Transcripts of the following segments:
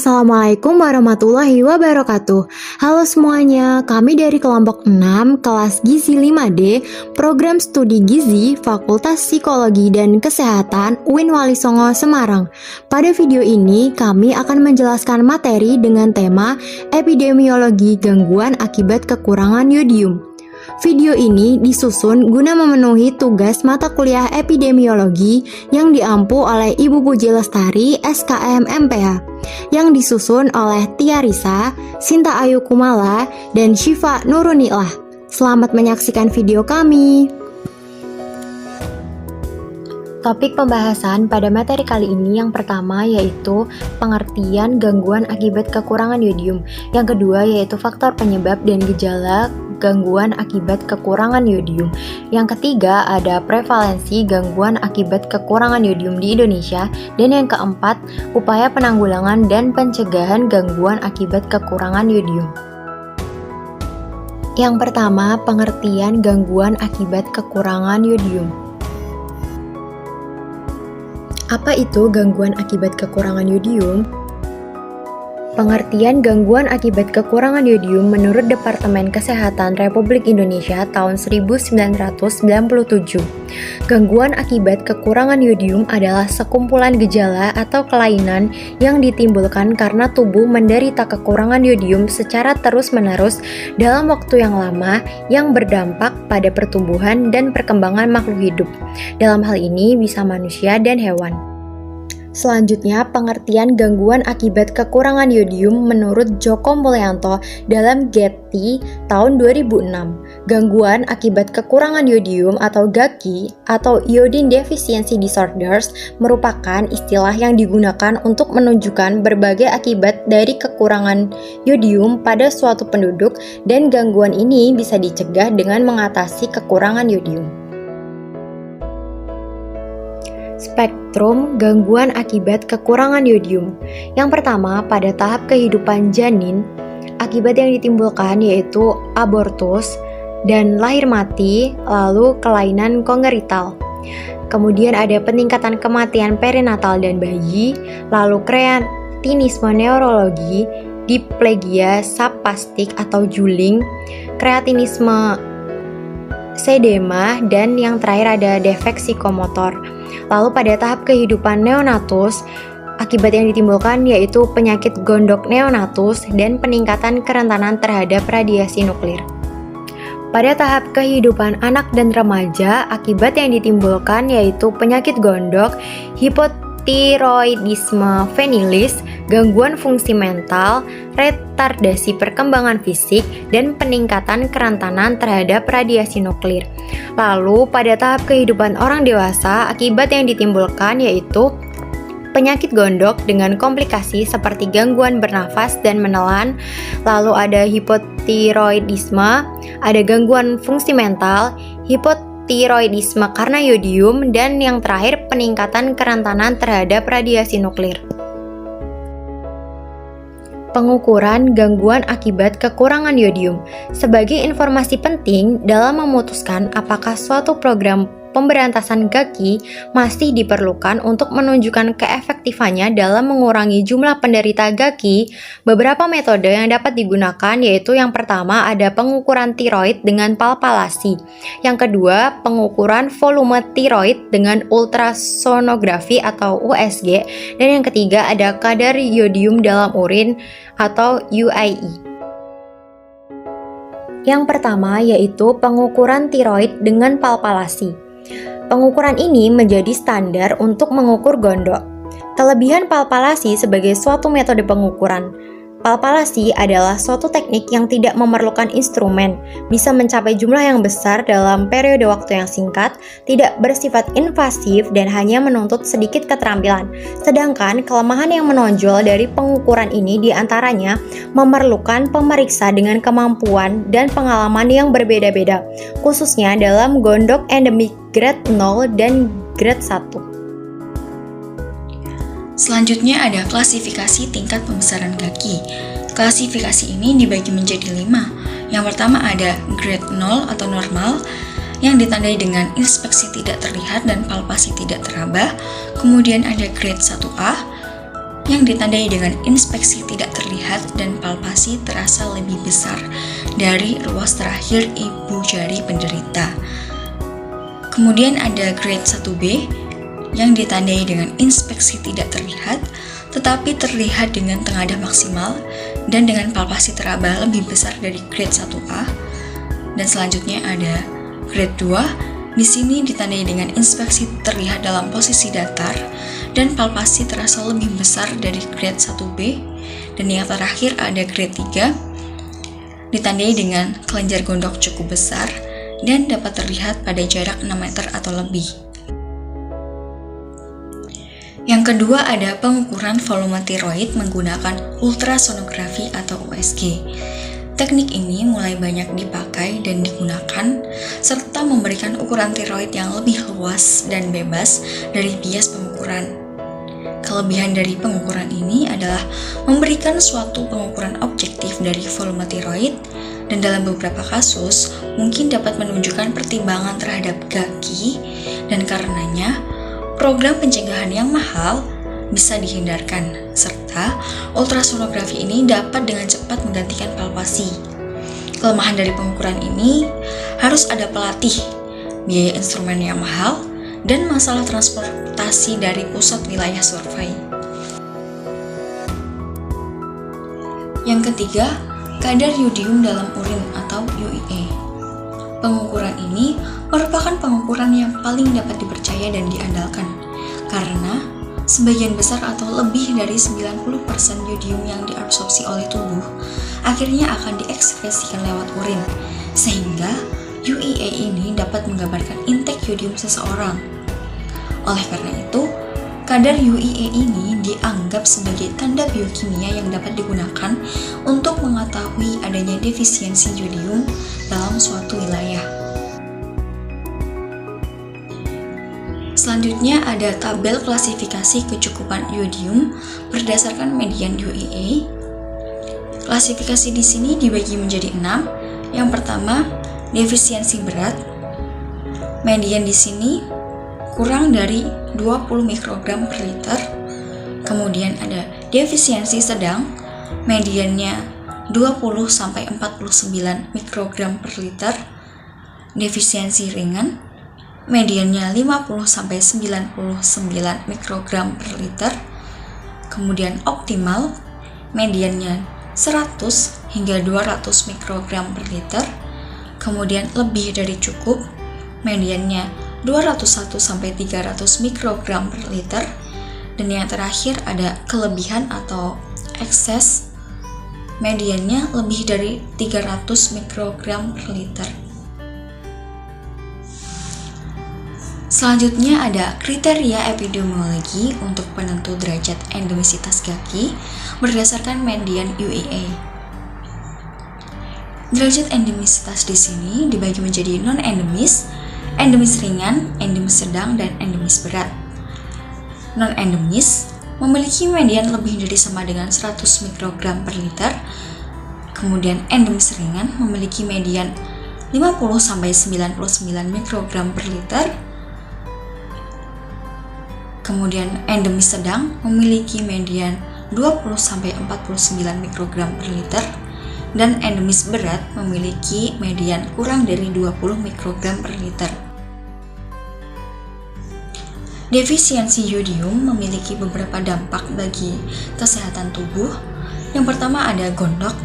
Assalamualaikum warahmatullahi wabarakatuh. Halo semuanya, kami dari kelompok 6 kelas Gizi 5D, program studi Gizi, Fakultas Psikologi dan Kesehatan UIN Wali Songo Semarang. Pada video ini kami akan menjelaskan materi dengan tema epidemiologi gangguan akibat kekurangan yodium. Video ini disusun guna memenuhi tugas mata kuliah epidemiologi yang diampu oleh Ibu Puji Lestari SKM MPH, yang disusun oleh Tia Risa, Sinta Ayu Kumala, dan Syifa Nurunilah. Selamat menyaksikan video kami. Topik pembahasan pada materi kali ini yang pertama yaitu pengertian gangguan akibat kekurangan yodium. Yang kedua yaitu faktor penyebab dan gejala gangguan akibat kekurangan yodium. Yang ketiga ada prevalensi gangguan akibat kekurangan yodium di Indonesia. Dan yang keempat, upaya penanggulangan dan pencegahan gangguan akibat kekurangan yodium. Yang pertama, pengertian gangguan akibat kekurangan yodium. Apa itu gangguan akibat kekurangan yodium? Pengertian gangguan akibat kekurangan yodium menurut Departemen Kesehatan Republik Indonesia tahun 1997. Gangguan akibat kekurangan yodium adalah sekumpulan gejala atau kelainan yang ditimbulkan karena tubuh menderita kekurangan yodium secara terus-menerus dalam waktu yang lama yang berdampak pada pertumbuhan dan perkembangan makhluk hidup. Dalam hal ini bisa manusia dan hewan. Selanjutnya, pengertian gangguan akibat kekurangan yodium menurut Djoko Mulyanto dalam Getty tahun 2006. Gangguan akibat kekurangan yodium atau GAKI atau Iodine Deficiency Disorders merupakan istilah yang digunakan untuk menunjukkan berbagai akibat dari kekurangan yodium pada suatu penduduk, dan gangguan ini bisa dicegah dengan mengatasi kekurangan yodium. Spektrum gangguan akibat kekurangan yodium. Yang pertama, pada tahap kehidupan janin, akibat yang ditimbulkan yaitu abortus dan lahir mati, lalu kelainan kongenital. Kemudian ada peningkatan kematian perinatal dan bayi, lalu kreatinisme neurologi, diplegia subspastik atau juling, kreatinisme sedema, dan yang terakhir ada defek psikomotor. Lalu pada tahap kehidupan neonatus, akibat yang ditimbulkan yaitu penyakit gondok neonatus dan peningkatan kerentanan terhadap radiasi nuklir. Pada tahap kehidupan anak dan remaja, akibat yang ditimbulkan yaitu penyakit gondok, hipotiroidisme venilis, gangguan fungsi mental, retardasi perkembangan fisik, dan peningkatan kerentanan terhadap radiasi nuklir. Lalu, pada tahap kehidupan orang dewasa, akibat yang ditimbulkan yaitu penyakit gondok dengan komplikasi seperti gangguan bernafas dan menelan, lalu ada hipotiroidisme, ada gangguan fungsi mental, hipotiroidisme karena yodium, dan yang terakhir peningkatan kerentanan terhadap radiasi nuklir. Pengukuran gangguan akibat kekurangan yodium sebagai informasi penting dalam memutuskan apakah suatu program pemberantasan GAKI masih diperlukan untuk menunjukkan keefektifannya dalam mengurangi jumlah penderita GAKI. Beberapa metode yang dapat digunakan yaitu yang pertama ada pengukuran tiroid dengan palpalasi, yang kedua pengukuran volume tiroid dengan ultrasonografi atau USG, dan yang ketiga ada kadar yodium dalam urin atau UIE. Yang pertama yaitu pengukuran tiroid dengan palpalasi. Pengukuran ini menjadi standar untuk mengukur gondok. Kelebihan palpalasi sebagai suatu metode pengukuran. Palpalasi adalah suatu teknik yang tidak memerlukan instrumen, bisa mencapai jumlah yang besar dalam periode waktu yang singkat, tidak bersifat invasif, dan hanya menuntut sedikit keterampilan. Sedangkan kelemahan yang menonjol dari pengukuran ini diantaranya memerlukan pemeriksa dengan kemampuan dan pengalaman yang berbeda-beda, khususnya dalam gondok endemik grade 0 dan grade 1. Selanjutnya ada klasifikasi tingkat pembesaran GAKI. Klasifikasi ini dibagi menjadi 5. Yang pertama ada grade 0 atau normal, yang ditandai dengan inspeksi tidak terlihat dan palpasi tidak teraba. Kemudian ada grade 1A, yang ditandai dengan inspeksi tidak terlihat dan palpasi terasa lebih besar dari ruas terakhir ibu jari penderita. Kemudian ada grade 1B yang ditandai dengan inspeksi tidak terlihat tetapi terlihat dengan tengadah maksimal dan dengan palpasi teraba lebih besar dari grade 1A. Dan selanjutnya ada grade 2. Di sini ditandai dengan inspeksi terlihat dalam posisi datar dan palpasi terasa lebih besar dari grade 1B. Dan yang terakhir ada grade 3, ditandai dengan kelenjar gondok cukup besar dan dapat terlihat pada jarak 6 meter atau lebih. Yang kedua ada pengukuran volume tiroid menggunakan ultrasonografi atau USG. Teknik ini mulai banyak dipakai dan digunakan, serta memberikan ukuran tiroid yang lebih luas dan bebas dari bias pengukuran. Kelebihan dari pengukuran ini adalah memberikan suatu pengukuran objektif dari volume tiroid, dan dalam beberapa kasus mungkin dapat menunjukkan pertimbangan terhadap GAKI, dan karenanya program pencegahan yang mahal bisa dihindarkan, serta ultrasonografi ini dapat dengan cepat menggantikan palpasi. Kelemahan dari pengukuran ini harus ada pelatih, biaya instrumen yang mahal, dan masalah transportasi dari pusat wilayah survei. Yang ketiga, kadar yodium dalam urin atau UEA. Pengukuran ini merupakan pengukuran yang paling dapat dipercaya dan diandalkan, karena sebagian besar atau lebih dari 90% yodium yang diabsorpsi oleh tubuh akhirnya akan diekskresikan lewat urin, sehingga UEA ini dapat menggambarkan intake yodium seseorang. Oleh karena itu, kadar UEA ini dianggap sebagai tanda biokimia yang dapat digunakan untuk mengetahui adanya defisiensi yodium dalam suatu wilayah. Selanjutnya ada tabel klasifikasi kecukupan yodium berdasarkan median UEA. Klasifikasi di sini dibagi menjadi 6. Yang pertama, defisiensi berat. Median di sini kurang dari 20 mikrogram per liter. Kemudian ada defisiensi sedang. Mediannya 20 sampai 49 mikrogram per liter. Defisiensi ringan. Mediannya 50 sampai 99 mikrogram per liter. Kemudian optimal, mediannya 100 hingga 200 mikrogram per liter. Kemudian lebih dari cukup, mediannya 201 sampai 300 mikrogram per liter. Dan yang terakhir ada kelebihan atau ekses, mediannya lebih dari 300 mikrogram per liter. Selanjutnya ada kriteria epidemiologi untuk penentu derajat endemisitas GAKI berdasarkan median UEA. Derajat endemisitas di sini dibagi menjadi non-endemis, endemis ringan, endemis sedang, dan endemis berat. Non-endemis memiliki median lebih dari sama dengan 100 mikrogram per liter. Kemudian endemis ringan memiliki median 50 sampai 99 mikrogram per liter. Kemudian endemis sedang memiliki median 20 sampai 49 mikrogram per liter, dan endemis berat memiliki median kurang dari 20 mikrogram per liter. Defisiensi yodium memiliki beberapa dampak bagi kesehatan tubuh. Yang pertama ada gondok.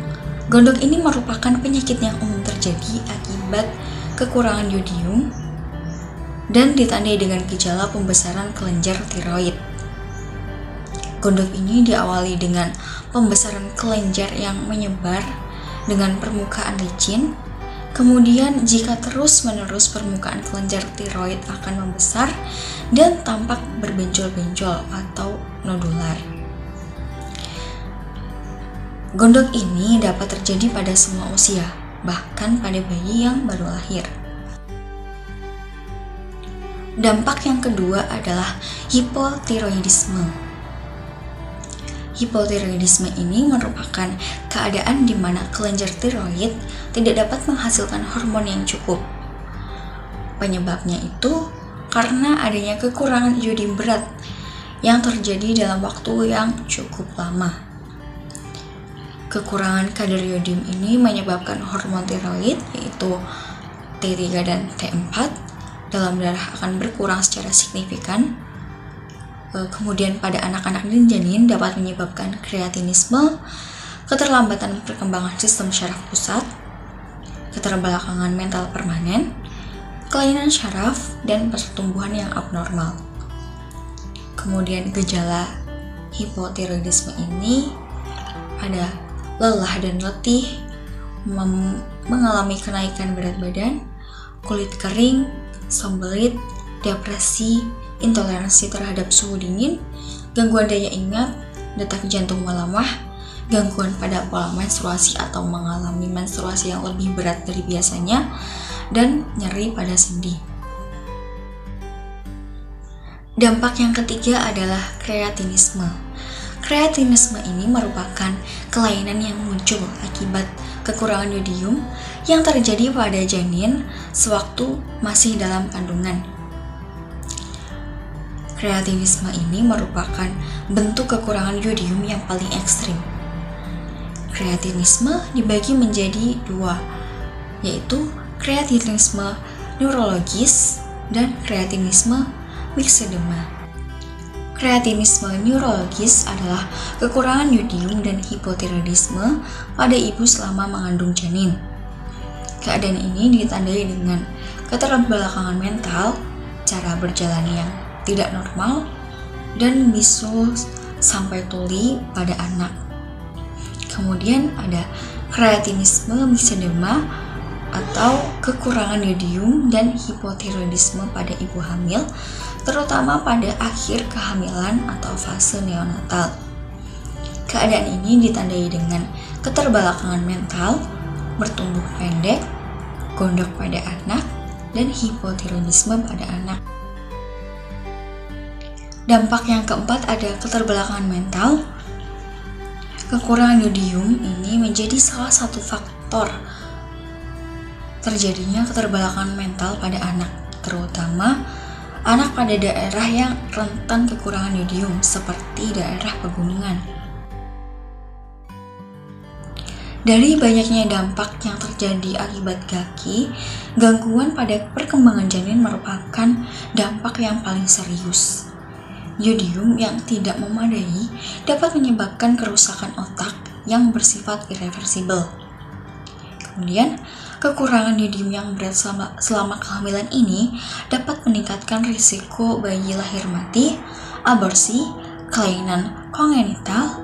Gondok ini merupakan penyakit yang umum terjadi akibat kekurangan yodium dan ditandai dengan gejala pembesaran kelenjar tiroid. Gondok ini diawali dengan pembesaran kelenjar yang menyebar dengan permukaan licin. Kemudian jika terus-menerus permukaan kelenjar tiroid akan membesar dan tampak berbenjol-benjol atau nodular. Gondok ini dapat terjadi pada semua usia, bahkan pada bayi yang baru lahir. Dampak yang kedua adalah hipotiroidisme. Hipotiroidisme ini merupakan keadaan di mana kelenjar tiroid tidak dapat menghasilkan hormon yang cukup. Penyebabnya itu karena adanya kekurangan iodium berat yang terjadi dalam waktu yang cukup lama. Kekurangan kadar yodium ini menyebabkan hormon tiroid yaitu T3 dan T4 dalam darah akan berkurang secara signifikan. Kemudian pada anak-anak dan janin dapat menyebabkan kreatinisme, keterlambatan perkembangan sistem syaraf pusat, keterbelakangan mental permanen, kelainan syaraf, dan pertumbuhan yang abnormal. Kemudian gejala hipotiroidisme ini ada lelah dan letih, mengalami kenaikan berat badan, kulit kering, sembelit, depresi, intoleransi terhadap suhu dingin, gangguan daya ingat, detak jantung melemah, gangguan pada pola menstruasi atau mengalami menstruasi yang lebih berat dari biasanya, dan nyeri pada sendi. Dampak yang ketiga adalah kreatinisme. Kreatinisme ini merupakan kelainan yang muncul akibat kekurangan yodium yang terjadi pada janin sewaktu masih dalam kandungan. Kreatinisme ini merupakan bentuk kekurangan yodium yang paling ekstrim. Kreatinisme dibagi menjadi dua, yaitu kreatinisme neurologis dan kreatinisme myxedema. Kreatinisme neurologis adalah kekurangan yodium dan hipotiroidisme pada ibu selama mengandung janin. Keadaan ini ditandai dengan keterbelakangan mental, cara berjalan yang tidak normal, dan bisul sampai tuli pada anak. Kemudian ada kreatinisme myxedema atau kekurangan yodium dan hipotiroidisme pada ibu hamil, terutama pada akhir kehamilan atau fase neonatal. Keadaan ini ditandai dengan keterbelakangan mental, bertumbuh pendek, gondok pada anak, dan hipotiroidisme pada anak. Dampak yang keempat ada keterbelakangan mental. Kekurangan yodium ini menjadi salah satu faktor terjadinya keterbelakangan mental pada anak, terutama anak pada daerah yang rentan kekurangan yodium seperti daerah pegunungan. Dari banyaknya dampak yang terjadi akibat GAKI, gangguan pada perkembangan janin merupakan dampak yang paling serius. Yodium yang tidak memadai dapat menyebabkan kerusakan otak yang bersifat irreversibel. Kemudian, kekurangan yodium yang berat selama kehamilan ini dapat meningkatkan risiko bayi lahir mati, aborsi, kelainan kongenital,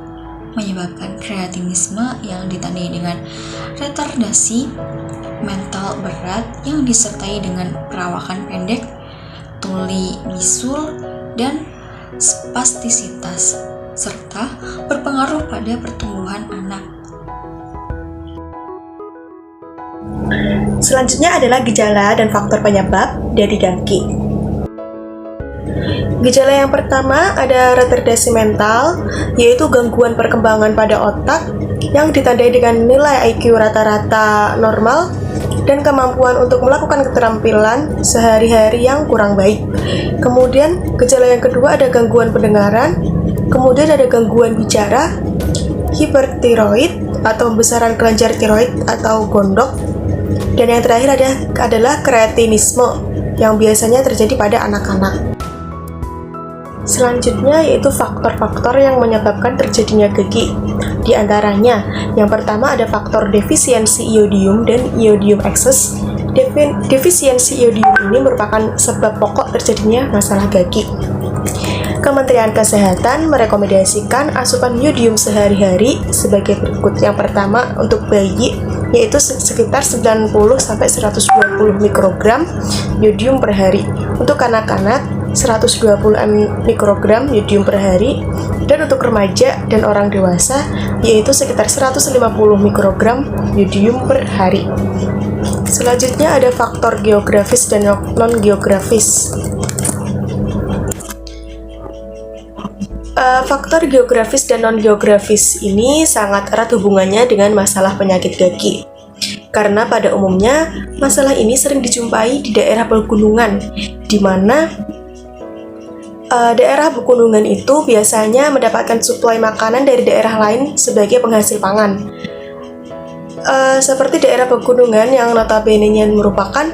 menyebabkan kreatinisme yang ditandai dengan retardasi mental berat yang disertai dengan perawakan pendek, tuli bisul, dan spastisitas, serta berpengaruh pada pertumbuhan anak. Selanjutnya adalah gejala dan faktor penyebab dari GAKI. Gejala yang pertama ada retardasi mental, yaitu gangguan perkembangan pada otak yang ditandai dengan nilai IQ rata-rata normal dan kemampuan untuk melakukan keterampilan sehari-hari yang kurang baik. Kemudian gejala yang kedua ada gangguan pendengaran, kemudian ada gangguan bicara, hipertiroid atau pembesaran kelenjar tiroid atau gondok, dan yang terakhir adalah kreatinisme yang biasanya terjadi pada anak-anak. Selanjutnya yaitu faktor-faktor yang menyebabkan terjadinya GAKI. Di antaranya, yang pertama ada faktor defisiensi iodium dan iodium excess. Defisiensi iodium ini merupakan sebab pokok terjadinya masalah GAKI. Kementerian Kesehatan merekomendasikan asupan yodium sehari-hari sebagai berikut. Yang pertama untuk bayi yaitu sekitar 90-120 mikrogram yodium per hari. Untuk anak-anak 120 mikrogram yodium per hari, dan untuk remaja dan orang dewasa yaitu sekitar 150 mikrogram yodium per hari. Selanjutnya ada faktor geografis dan non-geografis. Faktor geografis dan non-geografis ini sangat erat hubungannya dengan masalah penyakit GAKI. Karena pada umumnya masalah ini sering dijumpai di daerah pegunungan, di mana daerah pegunungan itu biasanya mendapatkan suplai makanan dari daerah lain sebagai penghasil pangan. Seperti daerah pegunungan yang notabene-nya merupakan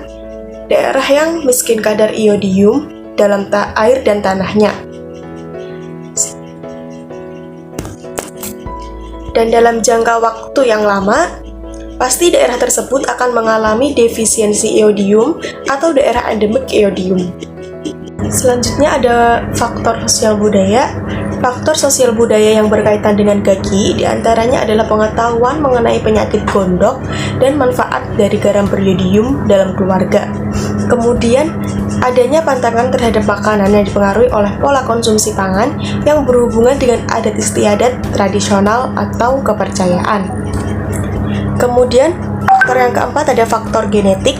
daerah yang miskin kadar iodium dalam air dan tanahnya. Dan dalam jangka waktu yang lama, pasti daerah tersebut akan mengalami defisiensi iodium atau daerah endemik iodium. Selanjutnya ada faktor sosial budaya. Faktor sosial budaya yang berkaitan dengan gagi diantaranya adalah pengetahuan mengenai penyakit gondok dan manfaat dari garam beriodium dalam keluarga. Kemudian, adanya pantangan terhadap makanan yang dipengaruhi oleh pola konsumsi pangan yang berhubungan dengan adat istiadat tradisional atau kepercayaan. Kemudian, faktor yang keempat ada faktor genetik.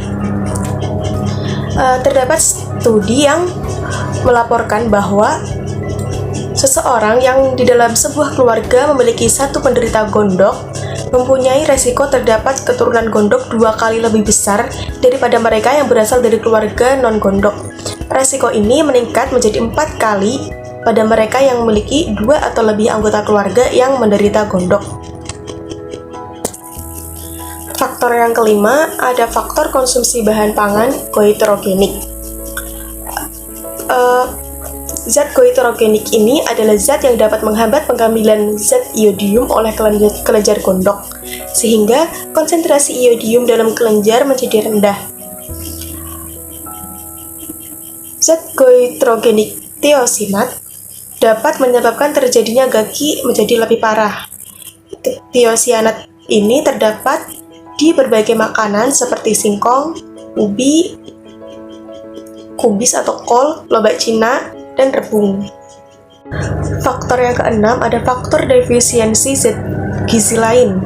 Terdapat studi yang melaporkan bahwa seseorang yang di dalam sebuah keluarga memiliki satu penderita gondok mempunyai resiko terdapat keturunan gondok 2 kali lebih besar daripada mereka yang berasal dari keluarga non-gondok. Resiko ini meningkat menjadi 4 kali pada mereka yang memiliki 2 atau lebih anggota keluarga yang menderita gondok. Faktor yang kelima ada faktor konsumsi bahan pangan goitrogenik. Zat goitrogenik ini adalah zat yang dapat menghambat pengambilan zat iodium oleh kelenjar gondok, sehingga konsentrasi iodium dalam kelenjar menjadi rendah. Zat goitrogenik tiosinat dapat menyebabkan terjadinya gagi menjadi lebih parah. Tiosianat ini terdapat di berbagai makanan seperti singkong, ubi, kubis atau kol, lobak Cina, dan rebung. Faktor yang keenam ada faktor defisiensi zat gizi lain.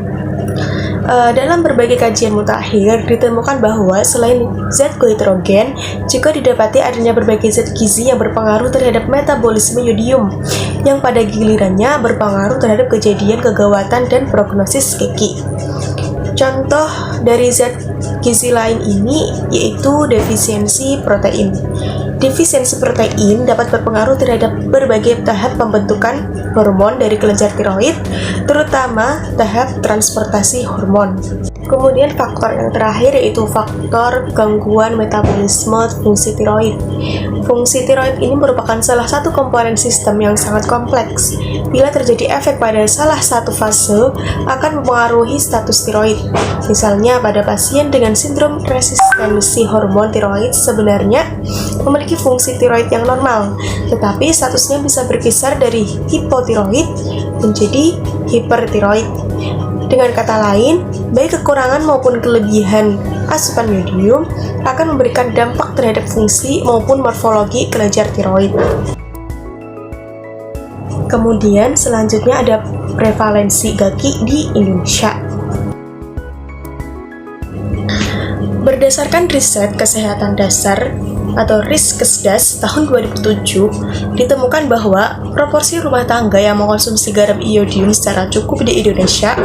Dalam berbagai kajian mutakhir ditemukan bahwa selain zat goitrogen juga didapati adanya berbagai zat gizi yang berpengaruh terhadap metabolisme iodium yang pada gilirannya berpengaruh terhadap kejadian kegawatan dan prognosis gigi. Contoh dari zat gizi lain ini yaitu defisiensi protein. Defisiensi protein dapat berpengaruh terhadap berbagai tahap pembentukan hormon dari kelenjar tiroid, terutama tahap transportasi hormon. Kemudian faktor yang terakhir yaitu faktor gangguan metabolisme fungsi tiroid. Fungsi tiroid ini merupakan salah satu komponen sistem yang sangat kompleks. Bila terjadi efek pada salah satu fase, akan mempengaruhi status tiroid. Misalnya pada pasien dengan sindrom resistensi hormon tiroid sebenarnya memiliki fungsi tiroid yang normal, tetapi statusnya bisa berkisar dari hipotiroid menjadi hipertiroid. Dengan kata lain, baik kekurangan maupun kelebihan asupan iodium akan memberikan dampak terhadap fungsi maupun morfologi kelenjar tiroid. Kemudian selanjutnya ada prevalensi gagi di Indonesia. Berdasarkan riset kesehatan dasar atau Riskesdas tahun 2007, ditemukan bahwa proporsi rumah tangga yang mengkonsumsi garam iodium secara cukup di Indonesia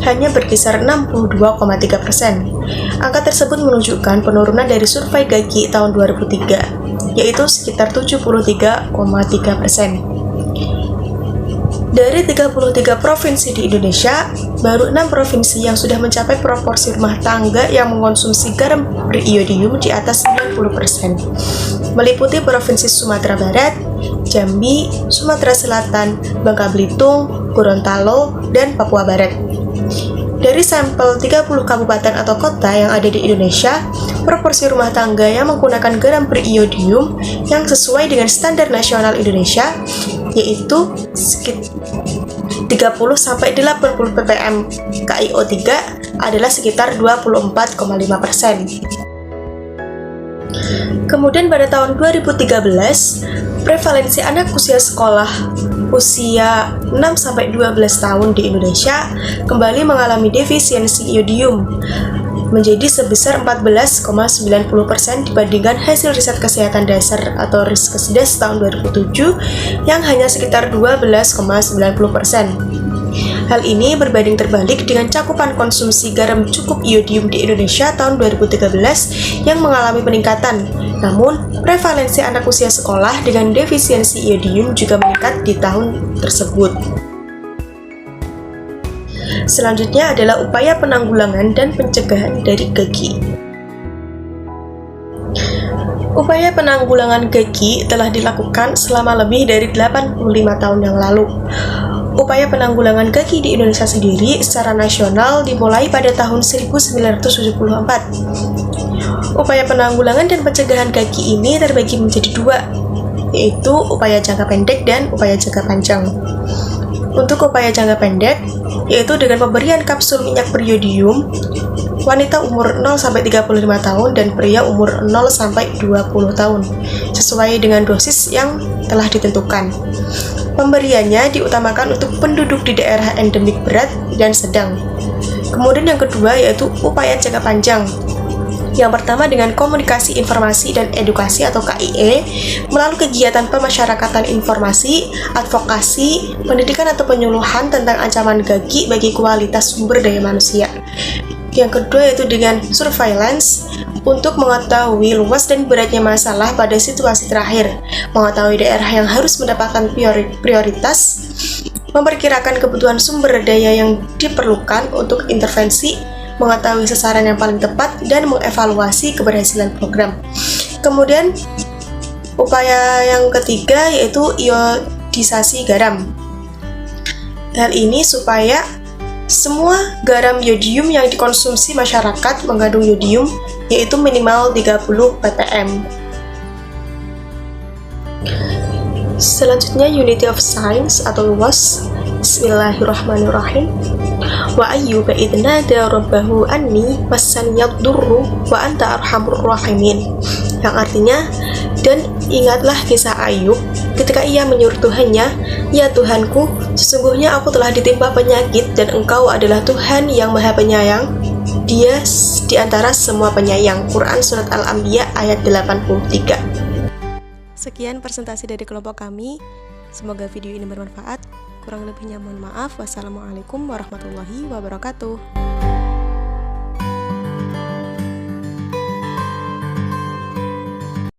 hanya berkisar 62,3%. Angka tersebut menunjukkan penurunan dari survei gagi tahun 2003, yaitu sekitar 73,3%. Dari 33 provinsi di Indonesia, baru 6 provinsi yang sudah mencapai proporsi rumah tangga yang mengkonsumsi garam beriodium di atas 90%, meliputi Provinsi Sumatera Barat, Jambi, Sumatera Selatan, Bangka Belitung, Gorontalo, dan Papua Barat. Dari sampel 30 kabupaten atau kota yang ada di Indonesia, proporsi rumah tangga yang menggunakan garam beriodium yang sesuai dengan standar nasional Indonesia yaitu 30-80 ppm KiO3 adalah sekitar 24,5%. Kemudian pada tahun 2013, prevalensi anak usia sekolah usia 6-12 tahun di Indonesia kembali mengalami defisiensi iodium menjadi sebesar 14,90% dibandingkan hasil riset kesehatan dasar atau Riskesdas tahun 2007 yang hanya sekitar 12,90%. Hal ini berbanding terbalik dengan cakupan konsumsi garam cukup iodium di Indonesia tahun 2013 yang mengalami peningkatan. Namun, prevalensi anak usia sekolah dengan defisiensi iodium juga meningkat di tahun tersebut. Selanjutnya adalah upaya penanggulangan dan pencegahan dari GEGI. Upaya penanggulangan GEGI telah dilakukan selama lebih dari 85 tahun yang lalu. Upaya penanggulangan GEGI di Indonesia sendiri secara nasional dimulai pada tahun 1974. Upaya penanggulangan dan pencegahan GEGI ini terbagi menjadi dua, yaitu upaya jangka pendek dan upaya jangka panjang. Untuk upaya jangka pendek, yaitu dengan pemberian kapsul minyak beriodium, wanita umur 0-35 tahun dan pria umur 0-20 tahun, sesuai dengan dosis yang telah ditentukan. Pemberiannya diutamakan untuk penduduk di daerah endemik berat dan sedang. Kemudian yang kedua yaitu upaya jangka panjang. Yang pertama dengan komunikasi informasi dan edukasi atau KIE melalui kegiatan pemasyarakatan informasi, advokasi, pendidikan atau penyuluhan tentang ancaman GEGI bagi kualitas sumber daya manusia. Yang kedua yaitu dengan surveillance untuk mengetahui luas dan beratnya masalah pada situasi terakhir, mengetahui daerah yang harus mendapatkan prioritas, memperkirakan kebutuhan sumber daya yang diperlukan untuk intervensi, mengetahui sasaran yang paling tepat, dan mengevaluasi keberhasilan program. Kemudian, upaya yang ketiga yaitu iodisasi garam. Hal ini supaya semua garam yodium yang dikonsumsi masyarakat mengandung yodium, yaitu minimal 30 ppm. Selanjutnya, Unity of Science atau UAS. Bismillahirrahmanirrahim. Wa ayyuba idnada rabbahu anni massaniyad durru wa anta arhamur rahimin. Yang artinya, dan ingatlah kisah Ayub ketika ia menyuruh Tuhannya, ya Tuhanku, sesungguhnya aku telah ditimpa penyakit dan engkau adalah Tuhan yang maha penyayang. Dia di antara semua penyayang. Quran Surat Al-Anbiya ayat 83. Sekian presentasi dari kelompok kami. Semoga video ini bermanfaat. Kurang lebihnya mohon maaf. Wassalamualaikum warahmatullahi wabarakatuh.